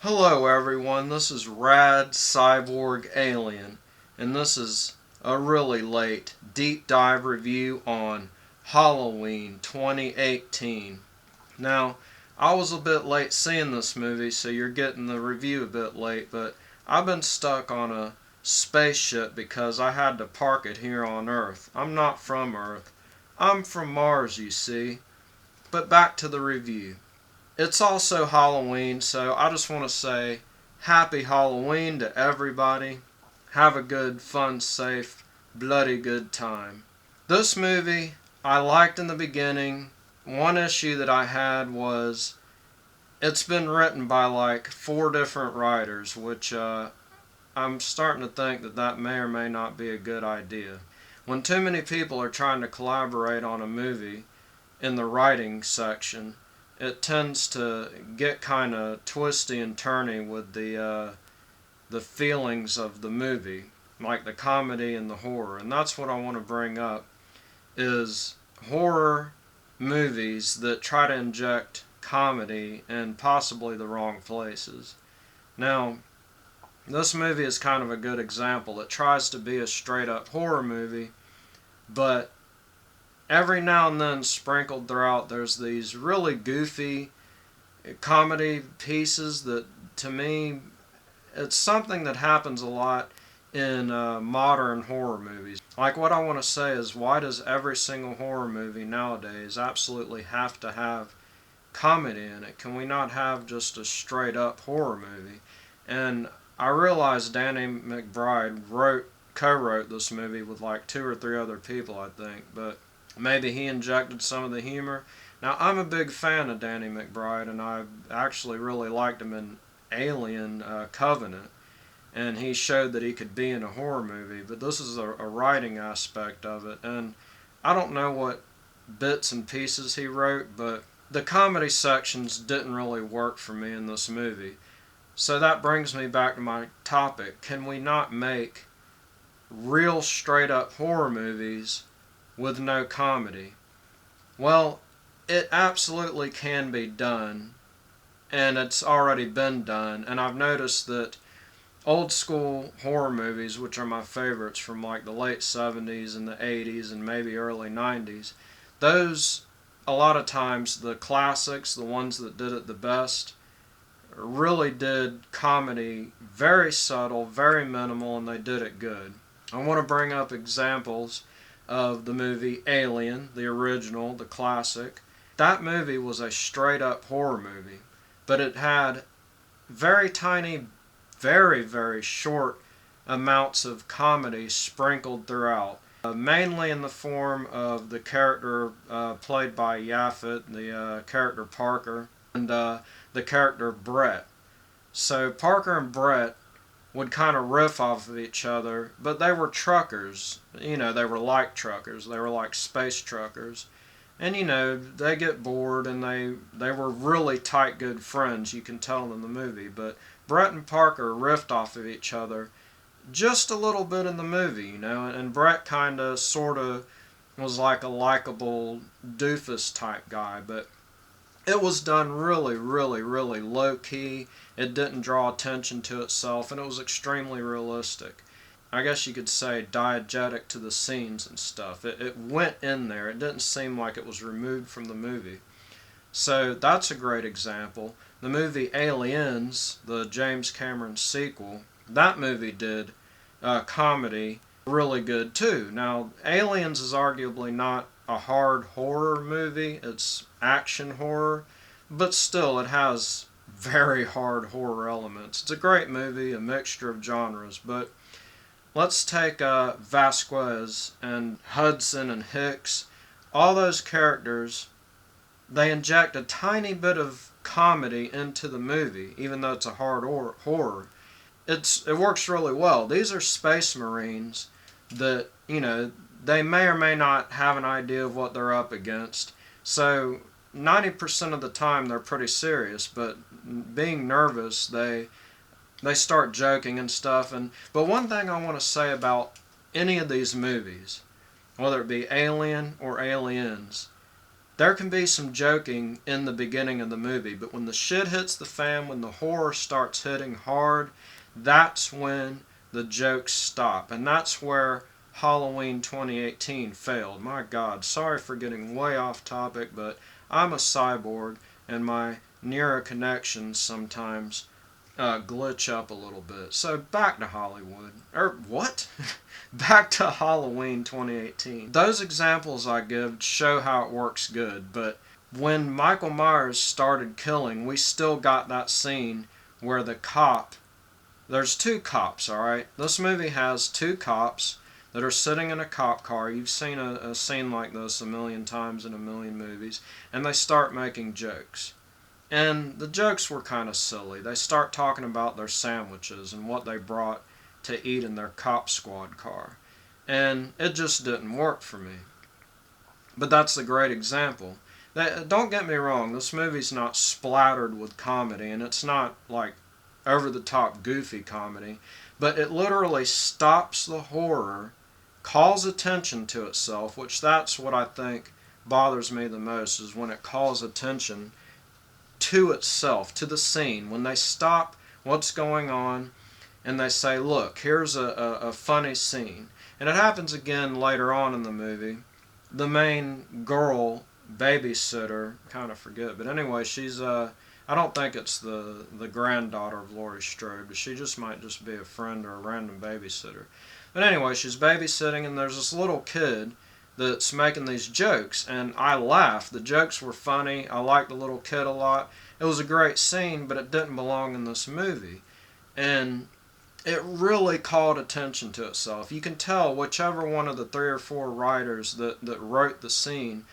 Hello everyone, this is Rad Cyborg Alien, and this is a really late deep dive review on Halloween 2018. Now, I was a bit late seeing this movie, so you're getting the review a bit late, but I've been stuck on a spaceship because I had to park it here on Earth. I'm not from Earth. I'm from Mars, you see. But back to the review. It's also Halloween, so I just want to say happy Halloween to everybody. Have a good, fun, safe, bloody good time. This movie I liked in the beginning. One issue that I had was it's been written by like 4 different writers, which I'm starting to think that may or may not be a good idea. When too many people are trying to collaborate on a movie in the writing section, it tends to get kind of twisty and turny with the feelings of the movie, like the comedy and the horror. And that's what I want to bring up is horror movies that try to inject comedy in possibly the wrong places. Now, this movie is kind of a good example. It tries to be a straight up horror movie, but every now and then sprinkled throughout there's these really goofy comedy pieces that to me it's something that happens a lot in modern horror movies. Like, what I want to say is, why does every single horror movie nowadays absolutely have to have comedy in it? Can we not have just a straight up horror movie? And I realize Danny McBride co-wrote this movie with like 2 or 3 other people, I think, but maybe he injected some of the humor. Now, I'm a big fan of Danny McBride, and I actually really liked him in Alien Covenant, and he showed that he could be in a horror movie, but this is a writing aspect of it, and I don't know what bits and pieces he wrote, but the comedy sections didn't really work for me in this movie. So that brings me back to my topic. Can we not make real straight up horror movies with no comedy? Well, it absolutely can be done, and it's already been done, and I've noticed that old school horror movies, which are my favorites from like the late 70s and the 80s and maybe early 90s, those, a lot of times, the classics, the ones that did it the best, really did comedy very subtle, very minimal, and they did it good. I want to bring up examples of the movie Alien, the original, the classic. That movie was a straight up horror movie, but it had very tiny, very, very short amounts of comedy sprinkled throughout, mainly in the form of the character played by Yaphet, the character Parker, and the character Brett. So Parker and Brett would kind of riff off of each other, but they were truckers. You know, they were like truckers. They were like space truckers. And, you know, they get bored, and they were really tight, good friends, you can tell in the movie. But Brett and Parker riffed off of each other just a little bit in the movie, you know, and Brett kind of, sort of, was like a likable doofus type guy, but it was done really, really, really low key. It didn't draw attention to itself, and it was extremely realistic. I guess you could say diegetic to the scenes and stuff. It went in there. It didn't seem like it was removed from the movie. So that's a great example. The movie Aliens, the James Cameron sequel, that movie did comedy really good too. Now, Aliens is arguably not a hard horror movie. It's action horror, but still it has very hard horror elements. It's a great movie, a mixture of genres, but let's take Vasquez and Hudson and Hicks. All those characters, they inject a tiny bit of comedy into the movie, even though it's a hard horror. It works really well. These are space marines that, you know, they may or may not have an idea of what they're up against. So 90% of the time they're pretty serious, but being nervous, they start joking and stuff. But one thing I want to say about any of these movies, whether it be Alien or Aliens, There can be some joking in the beginning of the movie, but when the shit hits the fan, when the horror starts hitting hard, that's when the jokes stop. And that's where Halloween 2018 failed. My God, sorry for getting way off topic, but I'm a cyborg, and my neuro connections sometimes glitch up a little bit. So back to Hollywood. What? Back to Halloween 2018. Those examples I give show how it works good, but when Michael Myers started killing, we still got that scene where the cop, there's two cops, alright? This movie has two cops that are sitting in a cop car. You've seen a scene like this a million times in a million movies, and they start making jokes. And the jokes were kind of silly. They start talking about their sandwiches and what they brought to eat in their cop squad car. And it just didn't work for me. But that's a great example. Don't get me wrong, this movie's not splattered with comedy, and it's not like over-the-top goofy comedy, but it literally stops the horror, calls attention to itself, which that's what I think bothers me the most, is when it calls attention to itself, to the scene. When they stop what's going on and they say, look, here's a funny scene. And it happens again later on in the movie. The main girl babysitter, kind of forget, but anyway, she's I don't think it's the granddaughter of Laurie Strode, but she just might just be a friend or a random babysitter. But anyway, she's babysitting, and there's this little kid that's making these jokes, and I laughed. The jokes were funny. I liked the little kid a lot. It was a great scene, but it didn't belong in this movie. And it really called attention to itself. You can tell whichever one of the 3 or 4 writers that wrote the scene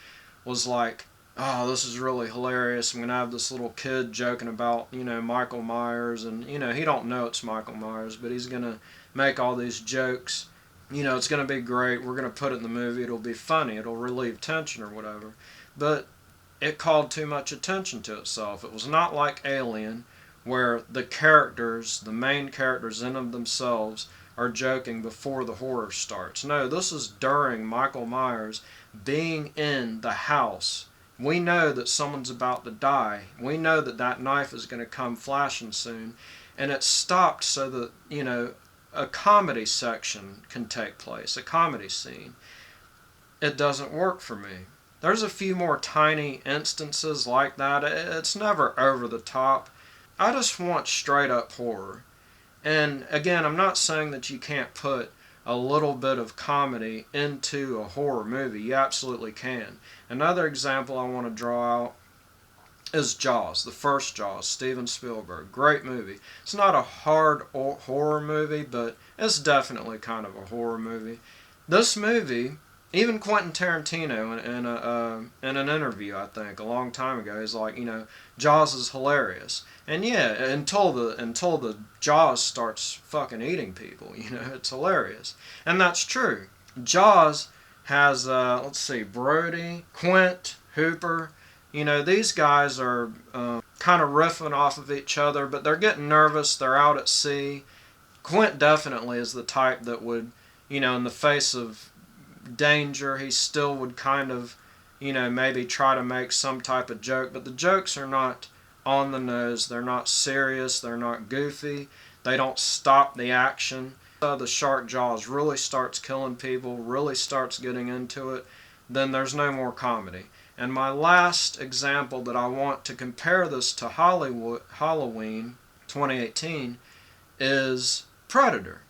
was like, oh, this is really hilarious. I'm going to have this little kid joking about, Michael Myers, and, he don't know it's Michael Myers, but he's going to make all these jokes. It's going to be great. We're going to put it in the movie. It'll be funny. It'll relieve tension or whatever. But it called too much attention to itself. It was not like Alien, where the characters, the main characters in of themselves, are joking before the horror starts. No, this is during Michael Myers being in the house. We know that someone's about to die. We know that that knife is going to come flashing soon. And it stopped so that, a comedy section can take place, a comedy scene. It doesn't work for me. There's a few more tiny instances like that. It's never over the top. I just want straight up horror. And again, I'm not saying that you can't put a little bit of comedy into a horror movie. You absolutely can. Another example I want to draw out is Jaws, the first Jaws, Steven Spielberg. Great movie. It's not a hard horror movie, but it's definitely kind of a horror movie. This movie, even Quentin Tarantino in an interview, I think, a long time ago, he's like, Jaws is hilarious. And yeah, until the Jaws starts fucking eating people, it's hilarious. And that's true. Jaws has, Brody, Quint, Hooper. These guys are kind of riffing off of each other, but they're getting nervous. They're out at sea. Quint definitely is the type that would, in the face of danger, he still would kind of, maybe try to make some type of joke. But the jokes are not on the nose. They're not serious. They're not goofy. They don't stop the action. The shark Jaws really starts killing people, really starts getting into it, then there's no more comedy. And my last example that I want to compare this to Halloween 2018 is Predator.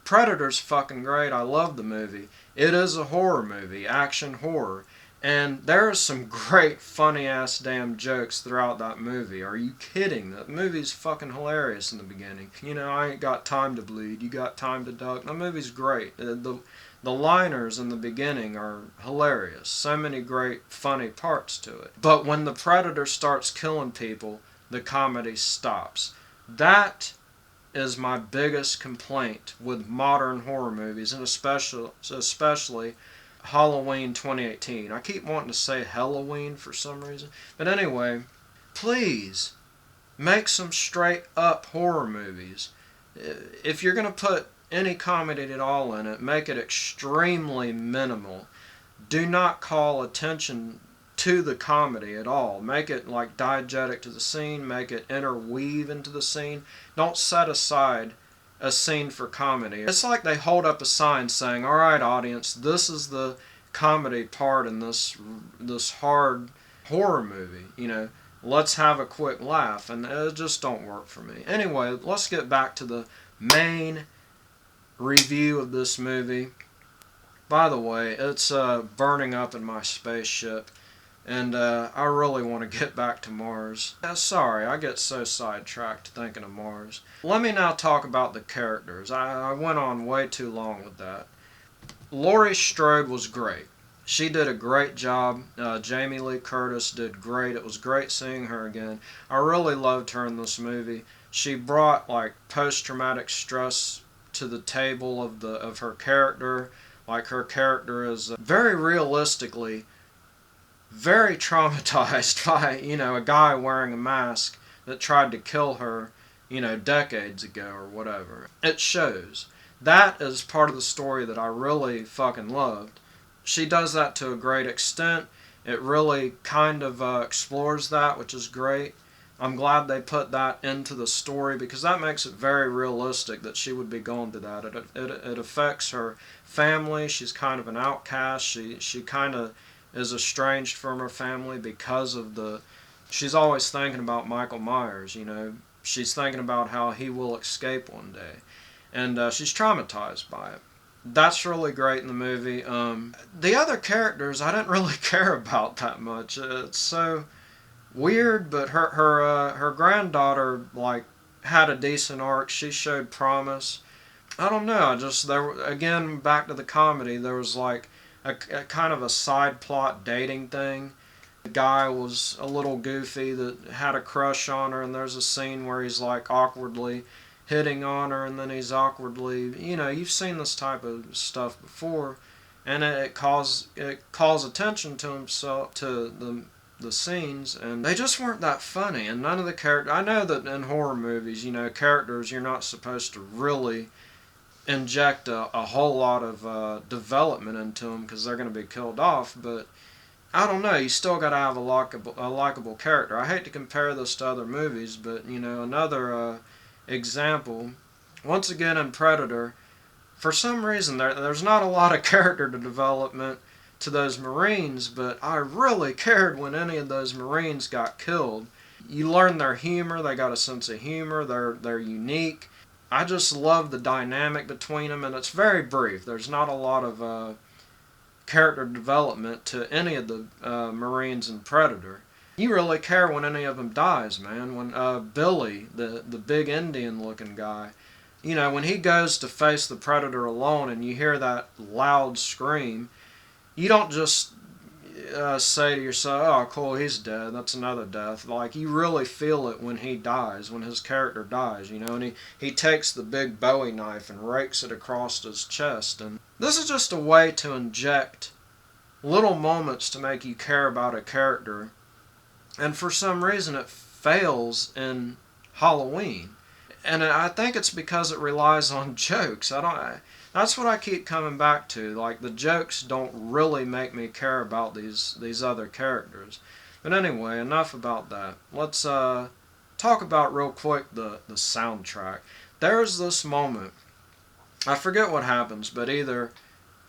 Predator's fucking great. I love the movie. It is a horror movie, action horror. And there are some great funny-ass damn jokes throughout that movie. Are you kidding? That movie's fucking hilarious in the beginning. I ain't got time to bleed. You got time to duck. That movie's great. The liners in the beginning are hilarious. So many great, funny parts to it. But when the Predator starts killing people, the comedy stops. That is my biggest complaint with modern horror movies, and especially Halloween 2018. I keep wanting to say Halloween for some reason. But anyway, please make some straight up horror movies. If you're going to put any comedy at all in it, make it extremely minimal. Do not call attention to the comedy at all. Make it like diegetic to the scene, make it interweave into the scene. Don't set aside a scene for comedy. It's like they hold up a sign saying, alright audience, this is the comedy part in this hard horror movie, you know, let's have a quick laugh, and it just don't work for me. Anyway, let's get back to the main review of this movie. By the way, it's burning up in my spaceship, and I really want to get back to Mars. Sorry, I get so sidetracked thinking of Mars. Let me now talk about the characters. I went on way too long with that. Laurie Strode was great. She did a great job. Jamie Lee Curtis did great. It was great seeing her again. I really loved her in this movie. She brought like post-traumatic stress to the table of her character. Like, her character is very realistically very traumatized by, you know, a guy wearing a mask that tried to kill her, you know, decades ago or whatever. It shows. That is part of the story that I really fucking loved. She does that to a great extent. It really kind of explores that, which is great. I'm glad they put that into the story because that makes it very realistic that she would be going through that. It affects her family. She's kind of an outcast. She kind of is estranged from her family because of she's always thinking about Michael Myers, you know. She's thinking about how he will escape one day. And she's traumatized by it. That's really great in the movie. The other characters I didn't really care about that much. It's so weird, but her granddaughter like had a decent arc. She showed promise. I don't know. Again, back to the comedy. There was like a kind of a side plot dating thing. The guy was a little goofy that had a crush on her, and there's a scene where he's like awkwardly hitting on her, and then he's awkwardly, you know, you've seen this type of stuff before, and it calls attention to himself, to the scenes, and they just weren't that funny. And none of the characters, I know that in horror movies, you know, characters, you're not supposed to really inject a whole lot of development into them because they're going to be killed off, but I don't know, you still got to have a likable character. I hate to compare this to other movies, but, you know, another example, once again in Predator, for some reason there's not a lot of character development to those Marines, but I really cared when any of those Marines got killed. You learn their humor, they got a sense of humor, they're unique. I just love the dynamic between them, and it's very brief. There's not a lot of character development to any of the Marines in Predator. You really care when any of them dies, man. When Billy, the big Indian-looking guy, you know, when he goes to face the Predator alone and you hear that loud scream, you don't just say to yourself, oh, cool, he's dead, that's another death. Like, you really feel it when he dies, when his character dies, you know, and he takes the big Bowie knife and rakes it across his chest. And this is just a way to inject little moments to make you care about a character. And for some reason it fails in Halloween. And I think it's because it relies on jokes. That's what I keep coming back to. Like, the jokes don't really make me care about these other characters. But anyway, enough about that. Let's talk about real quick the soundtrack. There's this moment, I forget what happens, but either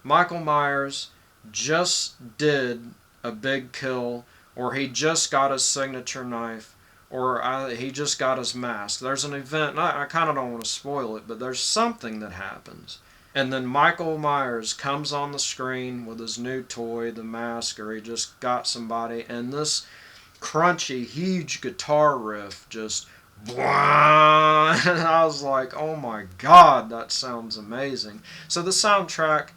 Michael Myers just did a big kill, or he just got his signature knife, or he just got his mask. There's an event, and I kind of don't want to spoil it, but there's something that happens. And then Michael Myers comes on the screen with his new toy, the mask, or he just got somebody, and this crunchy, huge guitar riff just... And I was like, oh my god, that sounds amazing. So the soundtrack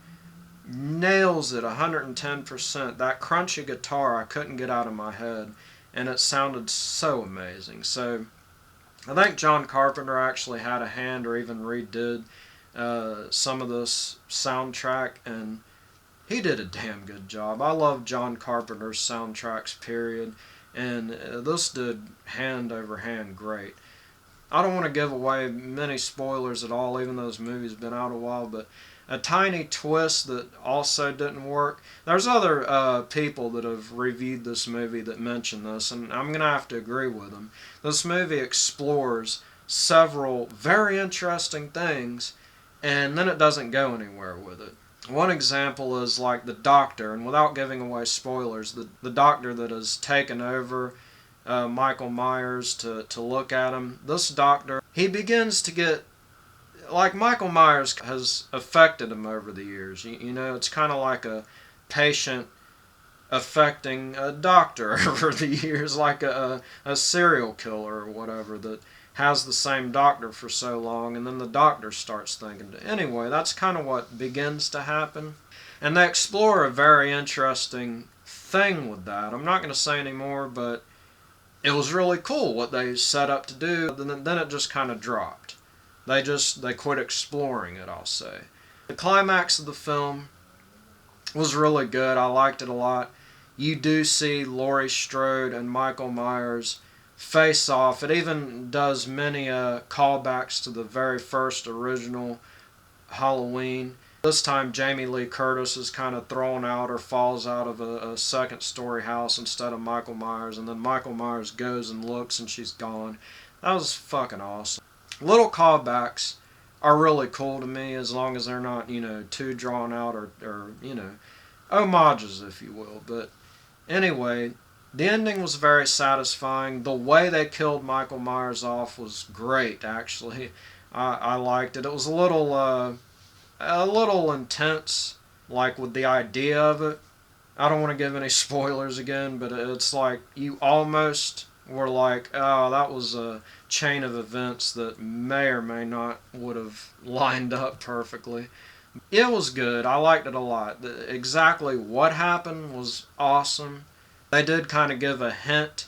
nails it 110%. That crunchy guitar I couldn't get out of my head, and it sounded so amazing. So I think John Carpenter actually had a hand, or even redid some of this soundtrack, and he did a damn good job. I love John Carpenter's soundtracks, period, and this did hand over hand great. I don't want to give away many spoilers at all, even though this movie's been out a while, but a tiny twist that also didn't work. There's other people that have reviewed this movie that mention this, and I'm going to have to agree with them. This movie explores several very interesting things, and then it doesn't go anywhere with it. One example is like the doctor, and without giving away spoilers, the doctor that has taken over Michael Myers to look at him. This doctor, he begins to get, like, Michael Myers has affected him over the years. You know, it's kind of like a patient affecting a doctor over the years, like a serial killer or whatever that has the same doctor for so long, and then the doctor starts thinking. Anyway, that's kind of what begins to happen. And they explore a very interesting thing with that. I'm not going to say any more, but it was really cool what they set up to do. Then it just kind of dropped. They quit exploring it, I'll say. The climax of the film was really good. I liked it a lot. You do see Laurie Strode and Michael Myers face off. It even does many callbacks to the very first original Halloween. This time Jamie Lee Curtis is kind of thrown out or falls out of a second-story house instead of Michael Myers, and then Michael Myers goes and looks and she's gone. That was fucking awesome. Little callbacks are really cool to me, as long as they're not, you know, too drawn out or you know, homages, if you will. But anyway, the ending was very satisfying. The way they killed Michael Myers off was great, actually. I liked it. It was a little intense, like with the idea of it. I don't want to give any spoilers again, but it's like you almost were like, oh, that was a chain of events that may or may not would have lined up perfectly. It was good. I liked it a lot. Exactly what happened was awesome. They did kind of give a hint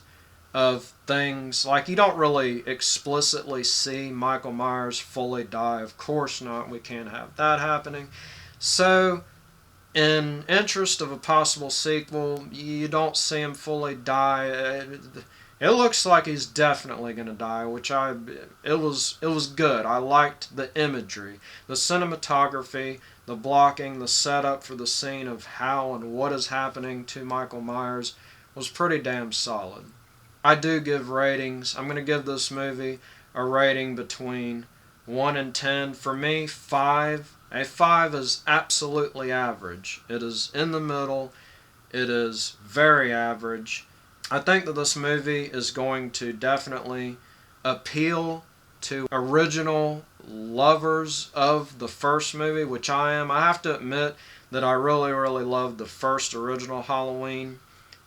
of things. Like, you don't really explicitly see Michael Myers fully die. Of course not. We can't have that happening. So, in interest of a possible sequel, you don't see him fully die. It looks like he's definitely going to die, which it was good. I liked the imagery, the cinematography, the blocking, the setup for the scene of how and what is happening to Michael Myers was pretty damn solid. I do give ratings. I'm going to give this movie a rating between 1 and 10. For me, 5. A 5 is absolutely average. It is in the middle. It is very average. I think that this movie is going to definitely appeal to original lovers of the first movie, which I am. I have to admit that I really, really loved the first original Halloween,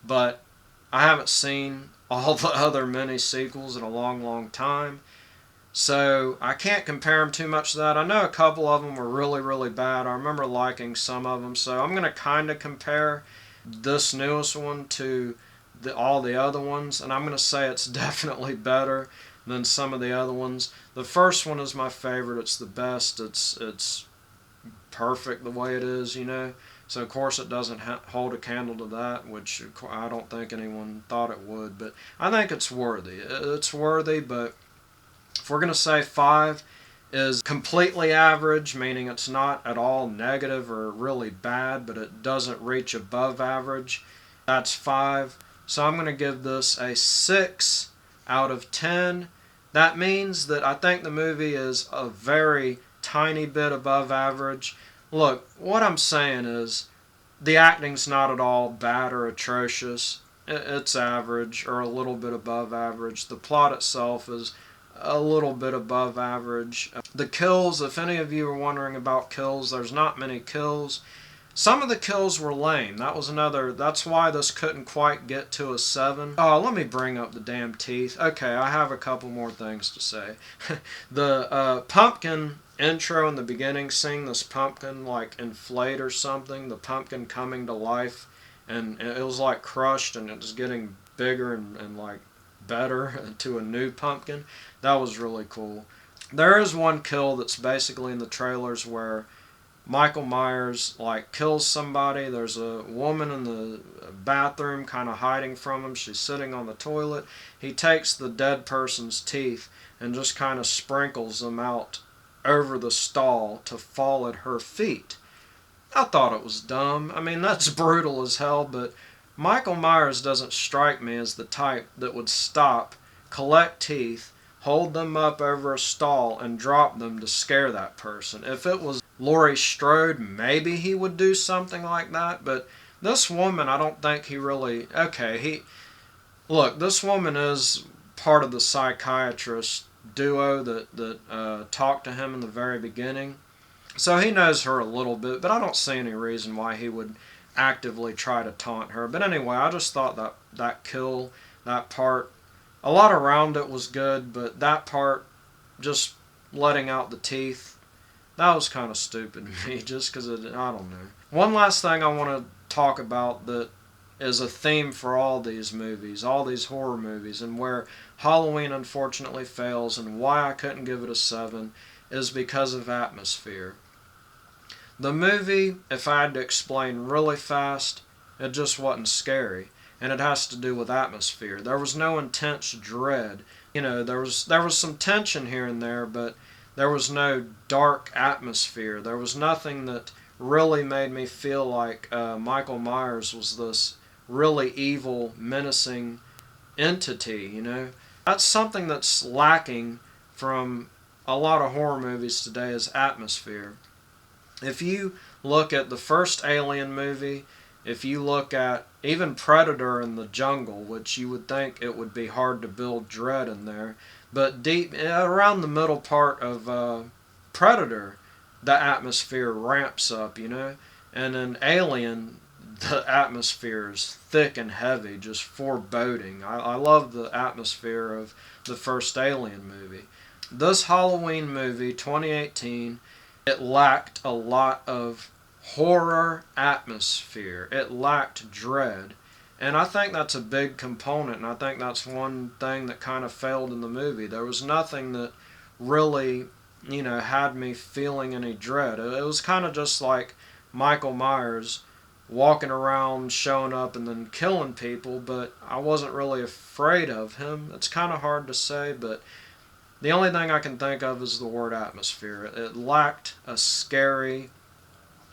but I haven't seen all the other mini sequels in a long, long time. So I can't compare them too much to that. I know a couple of them were really, really bad. I remember liking some of them. So I'm going to kind of compare this newest one to all the other ones. And I'm going to say it's definitely better than some of the other ones. The first one is my favorite. It's the best. It's perfect the way it is, you know. So of course it doesn't hold a candle to that, which I don't think anyone thought it would. But I think it's worthy. It's worthy, but if we're going to say 5 is completely average, meaning it's not at all negative or really bad, but it doesn't reach above average, that's 5. So I'm going to give this a 6 out of 10. That means that I think the movie is a very tiny bit above average. Look, what I'm saying is the acting's not at all bad or atrocious. It's average or a little bit above average. The plot itself is a little bit above average. The kills, if any of you are wondering about kills, there's not many kills. Some of the kills were lame. That's why this couldn't quite get to a 7. Oh, let me bring up the damn teeth. Okay, I have a couple more things to say. The pumpkin intro in the beginning, seeing this pumpkin like inflate or something, the pumpkin coming to life, and it was like crushed and it was getting bigger and like better to a new pumpkin. That was really cool. There is one kill that's basically in the trailers where Michael Myers like kills somebody. There's a woman in the bathroom kind of hiding from him. She's sitting on the toilet. He takes the dead person's teeth and just kind of sprinkles them out over the stall to fall at her feet. I thought it was dumb. I mean, that's brutal as hell, but Michael Myers doesn't strike me as the type that would stop, collect teeth, hold them up over a stall, and drop them to scare that person. If it was Laurie Strode, maybe he would do something like that, but this woman, I don't think he really... Okay, Look, this woman is part of the psychiatrist duo that talked to him in the very beginning. So he knows her a little bit, but I don't see any reason why he would actively try to taunt her. But anyway, I just thought that kill, that part, a lot around it was good, but that part, just letting out the teeth, that was kind of stupid to me, just because I don't know. One last thing I want to talk about that is a theme for all these movies, all these horror movies, and where Halloween unfortunately fails, and why I couldn't give it a 7, is because of atmosphere. The movie, if I had to explain really fast, it just wasn't scary, and it has to do with atmosphere. There was no intense dread. You know, there was some tension here and there, but there was no dark atmosphere. There was nothing that really made me feel like Michael Myers was this really evil, menacing entity, you know. That's something that's lacking from a lot of horror movies today, is atmosphere. If you look at the first Alien movie, if you look at even Predator in the jungle, which you would think it would be hard to build dread in there, but deep around the middle part of Predator, the atmosphere ramps up, you know. And in Alien, the atmosphere is thick and heavy, just foreboding. I love the atmosphere of the first Alien movie. This Halloween movie, 2018, it lacked a lot of horror atmosphere. It lacked dread. And I think that's a big component, and I think that's one thing that kind of failed in the movie. There was nothing that really, you know, had me feeling any dread. It was kind of just like Michael Myers walking around, showing up, and then killing people, but I wasn't really afraid of him. It's kind of hard to say, but the only thing I can think of is the word atmosphere. It lacked a scary,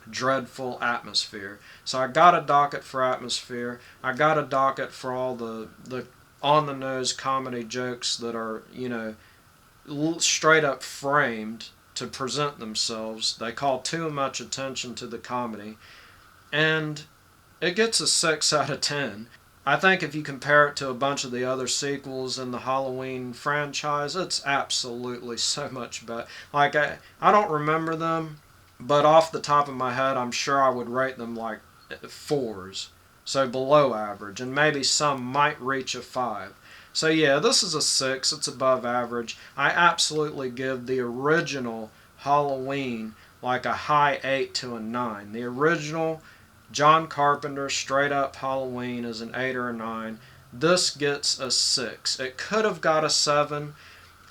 dreadful atmosphere. So I got a docket for atmosphere. I got a docket for all the on-the-nose comedy jokes that are, you know, straight up framed to present themselves. They call too much attention to the comedy. And it gets a 6 out of 10. I think if you compare it to a bunch of the other sequels in the Halloween franchise, it's absolutely so much better. Like, I don't remember them, but off the top of my head, I'm sure I would rate them like 4s. So below average, and maybe some might reach a 5. So yeah, this is a 6. It's above average. I absolutely give the original Halloween like a high 8 to a 9. The original John Carpenter straight up Halloween is an 8 or a 9. This gets a 6. It could have got a 7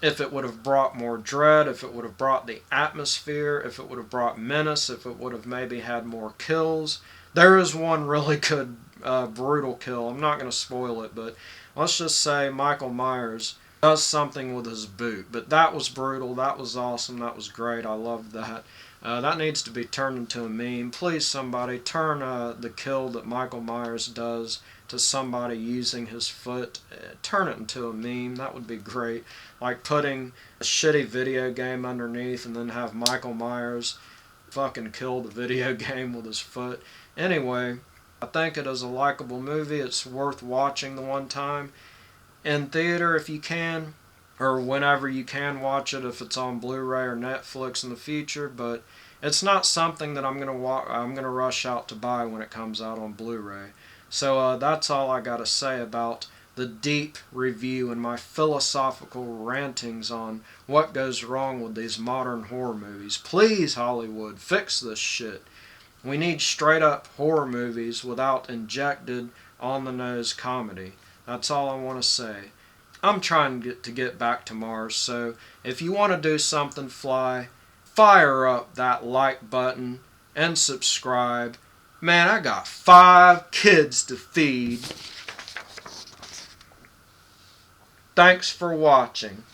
if it would have brought more dread, if it would have brought the atmosphere, if it would have brought menace, if it would have maybe had more kills. There is one really good brutal kill. I'm not going to spoil it, but let's just say Michael Myers does something with his boot. But that was brutal. That was awesome. That was great. I loved that. That needs to be turned into a meme. Please, somebody, turn the kill that Michael Myers does to somebody using his foot. Turn it into a meme. That would be great. Like putting a shitty video game underneath and then have Michael Myers fucking kill the video game with his foot. Anyway, I think it is a likable movie. It's worth watching the one time. In theater if you can, or whenever you can watch it, if it's on Blu-ray or Netflix in the future, but it's not something that I'm gonna rush out to buy when it comes out on Blu-ray. So that's all I gotta say about the deep review and my philosophical rantings on what goes wrong with these modern horror movies. Please, Hollywood, fix this shit. We need straight up horror movies without injected on-the-nose comedy. That's all I want to say. I'm trying to get back to Mars, so if you want to do something fly, fire up that like button and subscribe. Man, I got 5 kids to feed. Thanks for watching.